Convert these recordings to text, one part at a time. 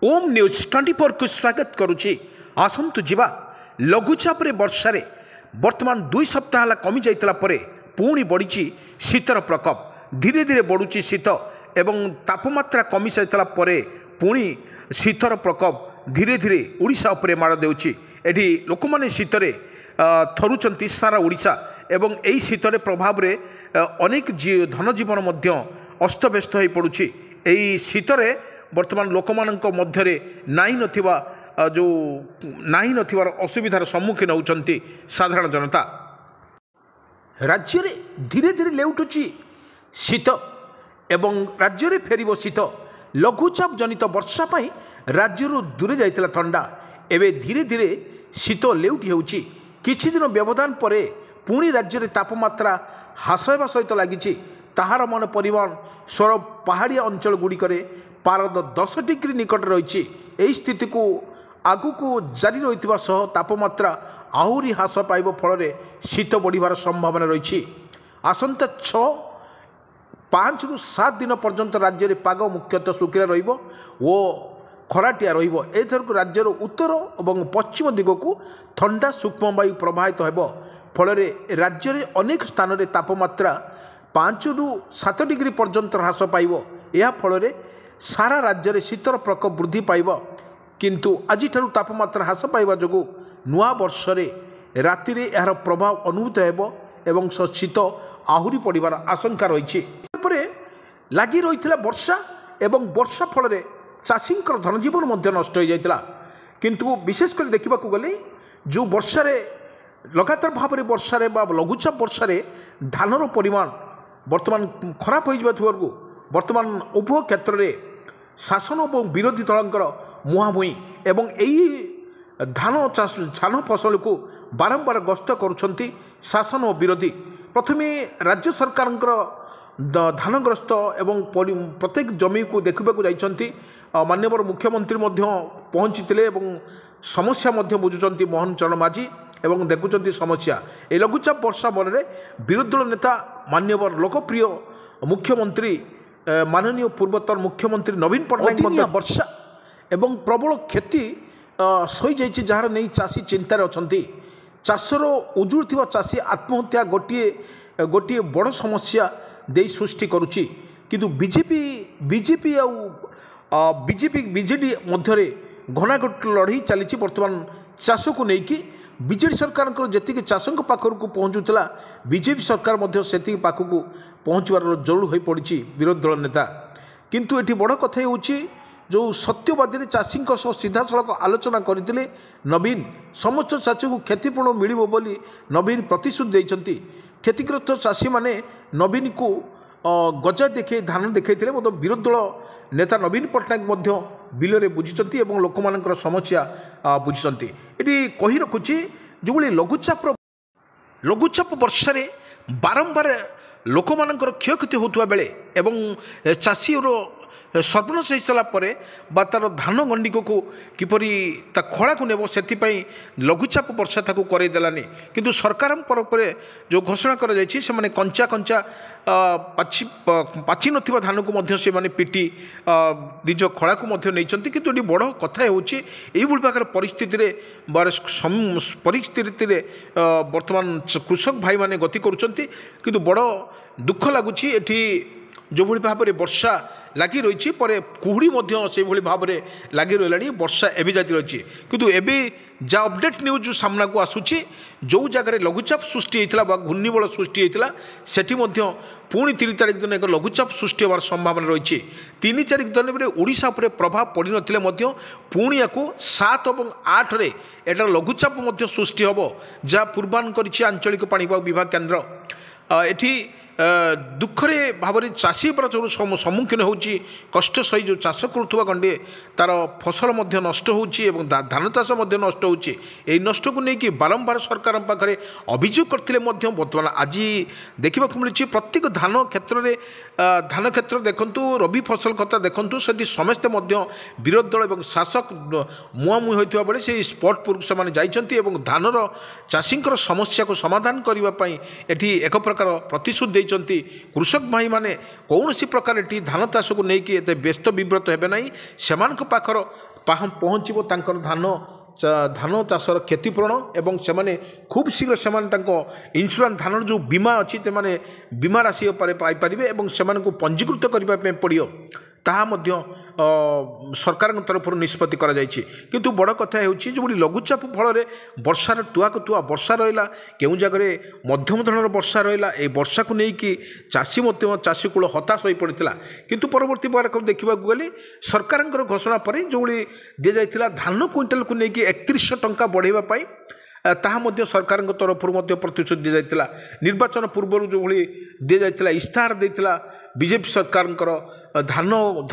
ओम news 24 को स्वागत करुच्ची। आसतु जीवा लघुचाप वर्षार वर्तमान 2 सप्ताह है कमी जाइतला परे पुणी बढ़ी शीतर प्रकोप धीरे धीरे बढ़ुची शीत एवं तापमात्रा कमी जाइतला परे पुणी शीतर प्रकोप धीरे धीरे ओडिशा उपरे माड़ देउची। एठी लोक माने शीतरे थरुचंती सारा ओडिशा एवं एई शीतर प्रभाव रे अनेक धनजीवन मध्य अस्तव्यस्त हो पड़ुची। एई शीतरे वर्तमान लोक मानक मध्यरे नाही नथिबा जो नाही नथिबार असुविधार सम्मुखीन होउचंती साधारण जनता। राज्य रे धीरे धीरे लेउटुची शीत एवं राज्य रे फेरिबो शीत। लघुचाप जनित वर्षा पाई राज्यरू दूरे जाइतला ठंडा एवं धीरे धीरे शीत लेउटी होउची। किछि दिन व्यवधान परे पुणी राज्य रे तापमात्रा ह्रास हेबा सहित लागिछि। ताहार मन परिमाण स्वर पहाड़िया अंचल गुड़िकरे पारद 10 डिग्री निकट रही। यही स्थिति को आगुक जारी रही सह तापमात्रा आहरी ह्रास पाइब फल शीत बढ़िबार संभावना रही। आसंता 5 ରୁ 7 दिन पर्यंत राज्य में पाग मुख्यतः शुखिला रहिबो ओ खराटिया रहिबो। एथरक राज्यर उत्तर और पश्चिम दिग को ठंडा सूक्ष्म वायु प्रवाहित हेबो फल राज्य में अनेक स्थान में तापमात्रा 5 ରୁ 7 डिग्री पर्यंत ह्रास पाइब। यह फल सारा राज्य में शीतर प्रकोप वृद्धि पाइब। किंतु आज तापमात्रा ह्रास पाइबा जोगु नुआ वर्ष राति रे यार प्रभाव अनुभूत हेबो एवं शीत आहुरी पड़िबार आशंका रही। लगी रही वर्षा एवं वर्षा फल चाषी धनजीवन नष्ट हो जाता। किंतु विशेषकर देखा गले जो वर्षार लगातार भाव में वर्षार लघुचाप वर्षार धानर परिमाण वर्तमान खराब हो वर्तमान उभय क्षेत्र में शासन और विरोधी दलंकर मुहांमुही एवं यही धान फसल को बारंबार गस्त करुछंती शासन और विरोधी। प्रथमे राज्य सरकार धानग्रस्त एवं प्रत्येक जमी को देखा जाइछंती। माननीय मुख्यमंत्री पहुँची समस्या बुझुंट मोहन चरण माझी एवं देखुंट समस्या। ए लघुचाप वर्षा बल विरोधी दल नेता माननीय लोकप्रिय मुख्यमंत्री माननीय पूर्वतन मुख्यमंत्री नवीन पट्टनायक वर्षा एवं प्रबल क्षति सही जाइए जार नहीं चाषी चिंतार अछंती। चाषर उजुड़ुवा चाषी आत्महत्या गोटे गोटे बड़ समस्या दे सृष्टि करुच्ची। किंतु बीजेपी बीजेडी मध्य घनाघट लड़ई चली बर्तमान चाष को लेकिन बीजेडी सरकार जी चाषों पाखक पहुँचुला बीजेपी सरकार से पाखक पहुँचवार जरूर हो पड़ी विरोधी दल नेता। किंतु ये बड़ कथा हो जो सत्यवादी चाषी सीधा सड़क आलोचना करते नवीन समस्त चाषी को क्षतिपूर्ण मिलिबो बोली नवीन प्रतिश्रुति देइछंती। क्षतिग्रस्त चाषी माने नवीन को गजा देखे धान देखते विरोधी दल नेता नवीन पट्टनायक बिल बुझी और लोक मान समस्या बुझी। ये कही रखुची जो लघुचाप वर्षार बारंबार लोक मान क्षयक्षति होता बेले एवं चाषी सर्वनाश हो सारापर तार धान गंडिक को किपरि खड़ा को नेब से लघुचाप वर्षा करदेलानी। किंतु सरकार तरफ जो घोषणा कर कंचा कंचा पाची नथिबा धान को से पिटी निज खड़ा को नहीं। किंतु ये बड़ कथा होगी प्रकार परिस्थिति वर्तमान कृषक भाई माने गति करुँच। किंतु बड़ दुख लगुच जो भाव में वर्षा लगी रही कुहुड़ी से भाव में लगी रही वर्षा एवं जाती रही। किंतु एवं जा अपडेट न्यूज सामना को आसूची जो जगह लघुचाप सृष्टि होता घूर्णिबल सृष्टि होता सेठी पुणी 3 तारिख दिन एक लघुचाप सृष्टि होवार संभावना रही। 3 तारिख दिन में ओडिशा पर प्रभाव पड़ न पुणी या 7 और 8 रे एटार लघुचाप सृष्टि हम जहाँ पूर्वानुमान कर आंचलिक पाणीपाग विभाग केन्द्र। एठी दुखरे भाव में चाषी जो सम्मुखीन हो कष्ट सही जो चाष करुवा गंडे तार फसल नष्ट हो धान चाष नष्ट हो नष्ट को लेकिन बारंबार सरकार पाखे अभियोग करते बर्तमान आज देखा मिली प्रत्येक धान क्षेत्र देखु रबी फसल कथा देखु से समस्ते विरोधी दल और शासक मुहांमुही होता बेले से स्पॉट से जाइए धानर चाषी समस्या को समाधान करने एक प्रकार प्रतिश्रुति ଦେଇଛନ୍ତି କୃଷକ ଭାଇମାନେ କୌଣସି ପ୍ରକାର ଏଠି ଧାନ ଚାଷକୁ ନେଇକି ଏତେ ବ୍ୟସ୍ତ ବିବ୍ରତ ହେବେ ନାହିଁ। ସେମାନଙ୍କ ପାଖର ପହଞ୍ଚିବ ତାଙ୍କର ଧାନ ଚାଷର କ୍ଷତିପୂରଣ ଏବଂ ସେମାନେ ଖୁବ୍ ଶୀଘ୍ର ସେମାନେ ତାଙ୍କ ଇନ୍ସୁରାନ୍ସ ଧାନର ଯେଉଁ ବୀମା ଅଛି ସେମାନେ ବୀମା ରାଶି ଉପରେ ପାଇପାରିବେ ଏବଂ ସେମାନଙ୍କୁ ପଞ୍ଜୀକୃତ କରିବା ପାଇଁ ପଡ଼ିବ। ତାହା ମଧ୍ୟ ସରକାରଙ୍କ ତରଫରୁ ନିଷ୍ପତ୍ତି କରାଯାଇଛି। କିନ୍ତୁ ବଡ଼ କଥା ହେଉଛି ଯେଉଁଭଳି ଲଘୁଚାପ ଫଳରେ ବର୍ଷାର ତୁଆକୁ ତୁଆ ବର୍ଷା ରହିଲା, କେଉଁ ଜାଗାରେ ମଧ୍ୟମ ଧରଣର ବର୍ଷା ରହିଲା, এই ବର୍ଷାକୁ ନେଇକି ଚାଷୀ କୂଳ ହତାଶ ହୋଇପଡ଼ିଥିଲା। କିନ୍ତୁ ପରବର୍ତ୍ତୀ ଦେଖିବାକୁ ଗଲେ ସରକାରଙ୍କର ଘୋଷଣା ପରେ ଯେଉଁଭଳି ଦିଆଯାଇଥିଲା ଧାନ କୁଇଣ୍ଟାଲକୁ ନେଇକି 3100 ଟଙ୍କା ବଢ଼ାଇବା ପାଇଁ ତାହା ମଧ୍ୟ ସରକାରଙ୍କ ତରଫରୁ ମଧ୍ୟ ପ୍ରତିଶ୍ରୁତି ଦିଆଯାଇଥିଲା। ନିର୍ବାଚନ ପୂର୍ବରୁ ଯେଉଁଭଳି ଦିଆଯାଇଥିଲା ଇସ୍ତାହାର ଦେଇଥିଲା ବିଜେପି ସରକାରଙ୍କର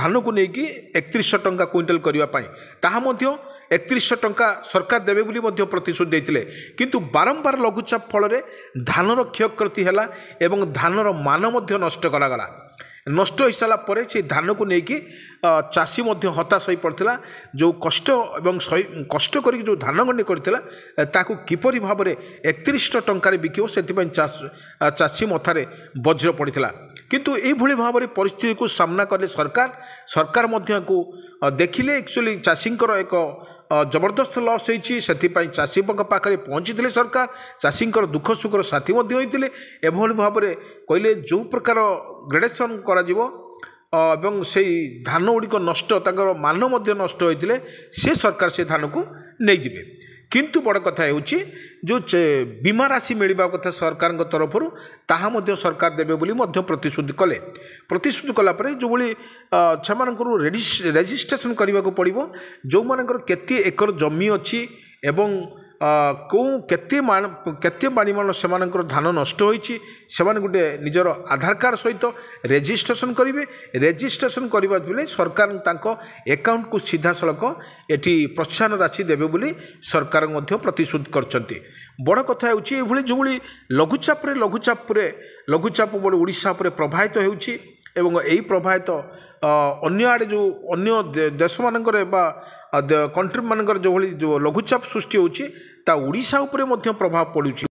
ଧାନକୁ ନେଇକି 3100 ଟଙ୍କା କୁଇଣ୍ଟାଲ କରିବା ପାଇଁ, ତାହା ମଧ୍ୟ 3100 ଟଙ୍କା ସରକାର ଦେବେ ବୋଲି ମଧ୍ୟ ପ୍ରତିଶ୍ରୁତି ଦେଇଥିଲେ। କିନ୍ତୁ ବାରମ୍ବାର ଲଘୁଚାପ ଫଳରେ ଧାନର କ୍ଷୟକ୍ଷତି ହେଲା ଏବଂ ଧାନର ମାନ ମଧ୍ୟ ନଷ୍ଟ କରାଗଲା। ନଷ୍ଟ ହୋଇସାରିଲା ପରେ সেই ଧାନକୁ ନେଇକି ଚାଷୀ ମଧ୍ୟ ହତାଶ ହୋଇପଡ଼ିଥିଲା। ଯେଉଁ କଷ୍ଟ କରିକି ଯେଉଁ ଧାନ ଗଣ୍ଡି କରିଥିଲା ତାକୁ କିପରି ଭାବରେ 3100 ଟଙ୍କାରେ ବିକିବ ସେଥିପାଇଁ ଚାଷୀ ମଥାରେ ବଜ୍ର ପଡ଼ିଥିଲା। କିନ୍ତୁ ଏଇଭଳି ଭାବରେ ପରିସ୍ଥିତିକୁ ସାମ୍ନା କଲେ ସରକାର ମଧ୍ୟ ୟାକୁ ଦେଖିଲେ ଆକ୍ଚୁଆଲି ଚାଷୀଙ୍କର ଏକ ଜବରଦସ୍ତ ଲସ୍ ହେଇଛି। ସେଥିପାଇଁ ଚାଷୀଙ୍କ ପାଖରେ ପହଞ୍ଚିଥିଲେ ସରକାର, ଚାଷୀଙ୍କର ଦୁଃଖ ସୁଖର ସାଥୀ ମଧ୍ୟ ହୋଇଥିଲେ। ଏଭଳି ଭାବରେ କହିଲେ ଯେଉଁ ପ୍ରକାର ଗ୍ରେଡେସନ୍ କରାଯିବ ଏବଂ ସେଇ ଧାନ ଗୁଡ଼ିକ ନଷ୍ଟ ତାଙ୍କର ମାନ ମଧ୍ୟ ନଷ୍ଟ ହୋଇଥିଲେ ସେ ସରକାର ସେ ଧାନକୁ ନେଇଯିବେ। କିନ୍ତୁ ବଡ଼ କଥା ହେଉଛି ଯେଉଁ ବୀମା ରାଶି ମିଳିବା କଥା ସରକାରଙ୍କ ତରଫରୁ ତାହା ମଧ୍ୟ ସରକାର ଦେବେ ବୋଲି ମଧ୍ୟ ପ୍ରତିଶ୍ରୁତି କଲେ। ପ୍ରତିଶ୍ରୁତି କଲା ପରେ ଯେଉଁଭଳି ସେମାନଙ୍କର ରେଜିଷ୍ଟ୍ରେସନ୍ କରିବାକୁ ପଡ଼ିବ, ଯେଉଁମାନଙ୍କର କେତେ ଏକର ଜମି ଅଛି ଏବଂ କେତେ ପରିମାଣ ସେମାନଙ୍କର ଧାନ ନଷ୍ଟ ହୋଇଛି ସେମାନେ ଗୋଟେ ନିଜର ଆଧାର କାର୍ଡ଼ ସହିତ ରେଜିଷ୍ଟ୍ରେସନ୍ କରିବେ। ରେଜିଷ୍ଟ୍ରେସନ୍ କରିବା ବେଳେ ସରକାର ତାଙ୍କ ଆକାଉଣ୍ଟକୁ ସିଧାସଳଖ ଏଠି ପ୍ରୋତ୍ସାହନ ରାଶି ଦେବେ ବୋଲି ସରକାର ମଧ୍ୟ ପ୍ରତିଶ୍ରୁତି କରିଛନ୍ତି। ବଡ଼ କଥା ହେଉଛି ଏଭଳି ଯେଉଁଭଳି ଲଘୁଚାପ ବଳି ଓଡ଼ିଶା ଉପରେ ପ୍ରଭାବିତ ହେଉଛି ଏବଂ ଏହି ପ୍ରଭାବିତ ଅନ୍ୟ ଆଡ଼େ ଯେଉଁ ଅନ୍ୟ ଦେଶମାନଙ୍କରେ ବା କଣ୍ଟ୍ରି ମାନଙ୍କର ଯେଉଁଭଳି ଲଘୁଚାପ ସୃଷ୍ଟି ହେଉଛି ତା ଓଡ଼ିଶା ଉପରେ ମଧ୍ୟ ପ୍ରଭାବ ପଡ଼ୁଛି।